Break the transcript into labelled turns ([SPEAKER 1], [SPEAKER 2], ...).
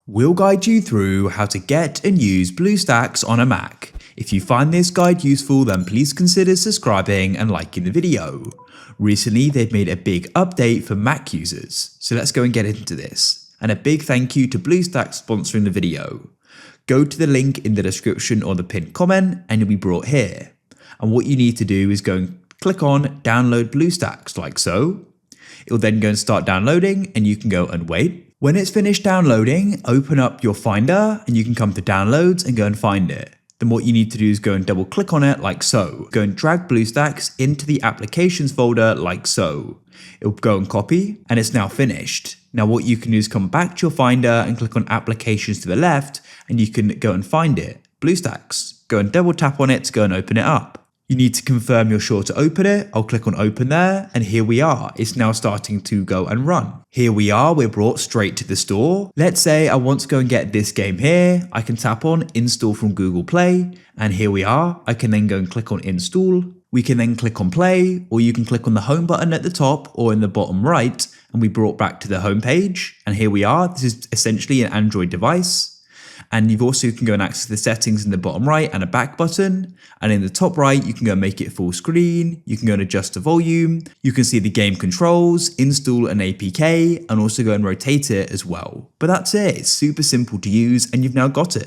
[SPEAKER 1] We'll guide you through how to get and use BlueStacks on a Mac. If you find this guide useful, then please consider subscribing and liking the video. Recently, they've made a big update for Mac users, so let's go and get into this. And a big thank you to BlueStacks sponsoring the video. Go to the link in the description or the pinned comment and you'll be brought here. And what you need to do is go and click on download BlueStacks like so. It'll then go and start downloading and you can go and wait. When it's finished downloading, open up your Finder and you can come to downloads and go and find it. Then what you need to do is go and double click on it like so. Go and drag BlueStacks into the applications folder like so. It'll go and copy and it's now finished. Now what you can do is come back to your Finder and click on applications to the left and you can go and find it, BlueStacks. Go and double tap on it to go and open it up. You need to confirm you're sure to open it. I'll click on open there and here we are. It's now starting to go and run. Here we are, we're brought straight to the store. Let's say I want to go and get this game here. I can tap on install from Google Play and here we are. I can then go and click on install. We can then click on play or you can click on the home button at the top or in the bottom right and we brought back to the home page. And here we are. This is essentially an Android device. And you've also can go and access the settings in the bottom right and a back button. And in the top right, you can go and make it full screen. You can go and adjust the volume. You can see the game controls, install an APK, and also go and rotate it as well. But that's it. It's super simple to use and you've now got it.